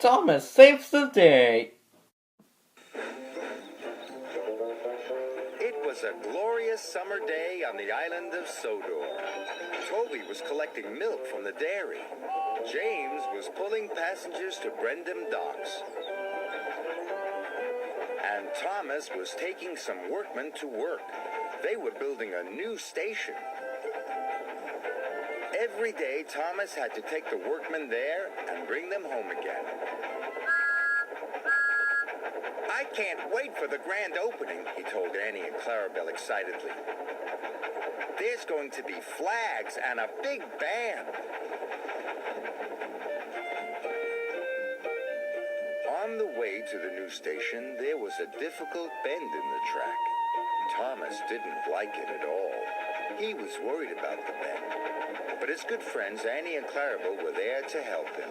Thomas saves the day. It was a glorious summer day on the island of Sodor. Toby was collecting milk from the dairy. James was pulling passengers to Brendam docks. And Thomas was taking some workmen to work. They were building a new station. Every day, Thomas had to take the workmen there and bring them home again. I can't wait for the grand opening, he told Annie and Clarabelle excitedly. There's going to be flags and a big band. On the way to the new station, there was a difficult bend in the track. Thomas didn't like it at all. He was worried about the bend. But his good friends Annie and Clarabelle were there to help him.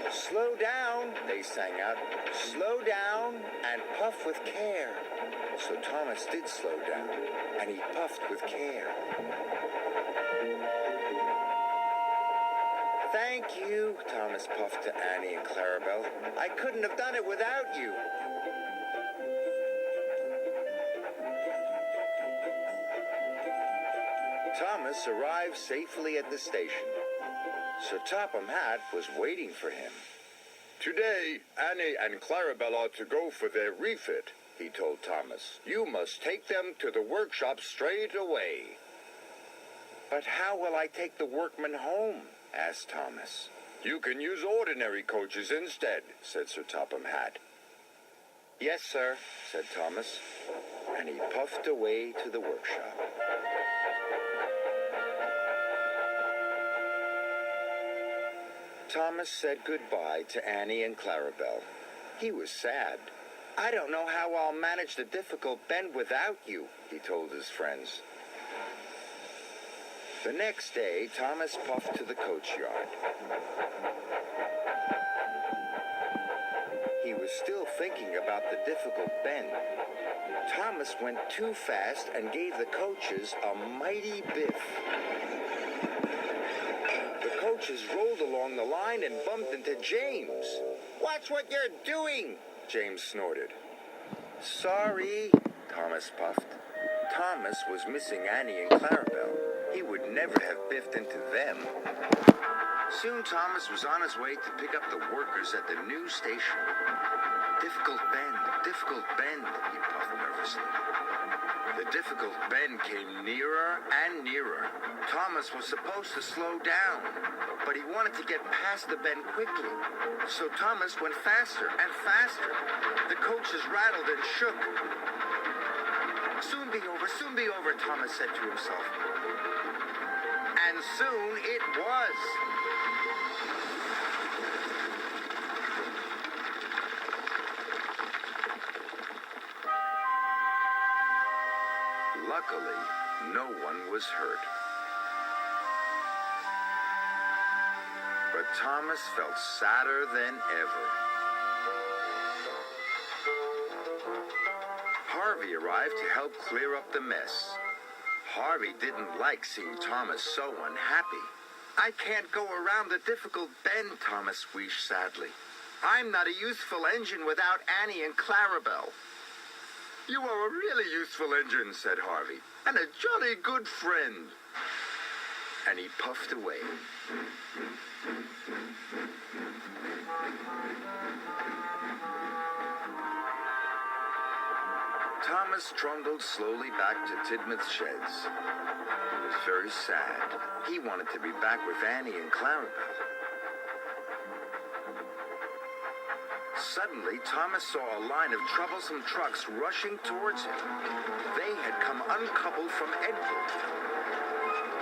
Slow down, they sang out. Slow down and puff with care. So Thomas did slow down, and he puffed with care. Thank you, Thomas puffed to Annie and Clarabelle. I couldn't have done it without you. Thomas arrived safely at the station. Sir Topham Hatt was waiting for him. Today, Annie and Clarabelle are to go for their refit, he told Thomas. You must take them to the workshop straight away. But how will I take the workmen home? Asked Thomas. You can use ordinary coaches instead, said Sir Topham Hatt. Yes, sir, said Thomas, and he puffed away to the workshop. Thomas said goodbye to Annie and Clarabelle. He was sad. I don't know how I'll manage the difficult bend without you, he told his friends. The next day, Thomas puffed to the coach yard. He was still thinking about the difficult bend. Thomas went too fast and gave the coaches a mighty biff. The coaches rolled along the line and bumped into James. Watch what you're doing, James snorted. Sorry, Thomas puffed. Thomas was missing Annie and Clarabelle. He would never have biffed into them. Soon Thomas was on his way to pick up the workers at the new station. Difficult bend, he puffed nervously. The difficult bend came nearer and nearer. Thomas was supposed to slow down, but he wanted to get past the bend quickly. So Thomas went faster and faster. The coaches rattled and shook. Soon be over, Thomas said to himself. And soon it was. Luckily, no one was hurt. But Thomas felt sadder than ever. Harvey arrived to help clear up the mess. Harvey didn't like seeing Thomas so unhappy. I can't go around the difficult bend, Thomas wheezed sadly. I'm not a useful engine without Annie and Clarabelle. You are a really useful engine, said Harvey, and a jolly good friend. And he puffed away. Thomas trundled slowly back to Tidmouth's sheds. He was very sad. He wanted to be back with Annie and Clarabelle. Suddenly, Thomas saw a line of troublesome trucks rushing towards him. They had come uncoupled from Edgewood.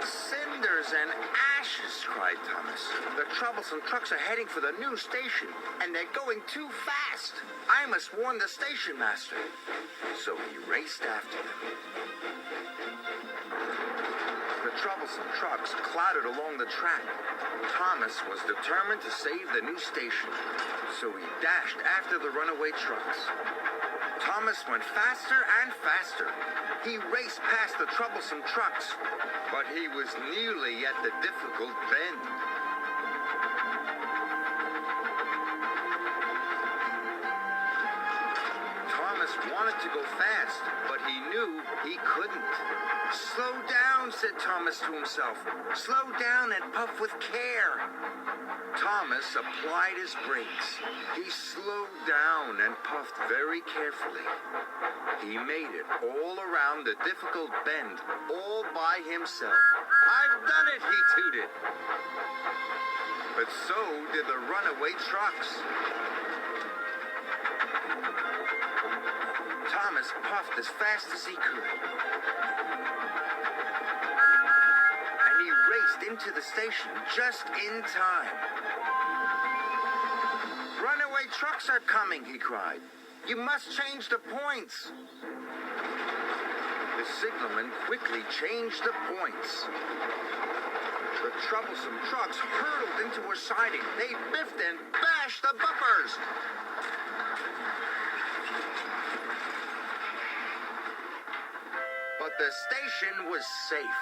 Cinders and ashes, cried Thomas. The troublesome trucks are heading for the new station, and they're going too fast. I must warn the station master. So he raced after them. The troublesome trucks clattered along the track. Thomas was determined to save the new station, so he dashed after the runaway trucks. Thomas went faster and faster. He raced past the troublesome trucks, but he was nearly at the difficult bend. wanted to go fast, but he knew he couldn't. Slow down, said Thomas to himself. Slow down and puff with care. Thomas applied his brakes. He slowed down and puffed very carefully. He made it all around the difficult bend, all by himself. I've done it, he tooted. But so did the runaway trucks. Thomas puffed as fast as he could. And he raced into the station just in time. Runaway trucks are coming, he cried. You must change the points. The signalman quickly changed the points. The troublesome trucks hurtled into a siding. They biffed and bashed the bumpers. But the station was safe.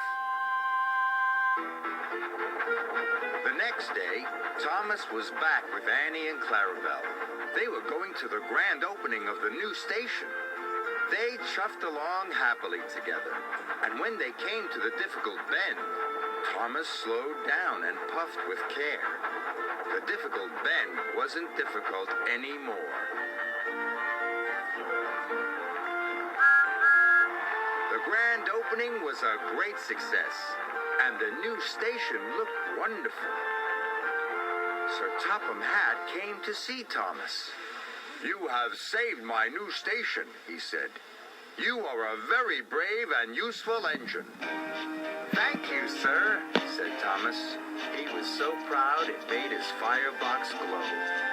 The next day, Thomas was back with Annie and Clarabelle. They were going to the grand opening of the new station. They chuffed along happily together. And when they came to the difficult bend, Thomas slowed down and puffed with care. The difficult bend wasn't difficult anymore. The grand opening was a great success, and the new station looked wonderful. Sir Topham Hatt came to see Thomas. You have saved my new station, he said. You are a very brave and useful engine. Thank you, sir, said Thomas. He was so proud it made his firebox glow.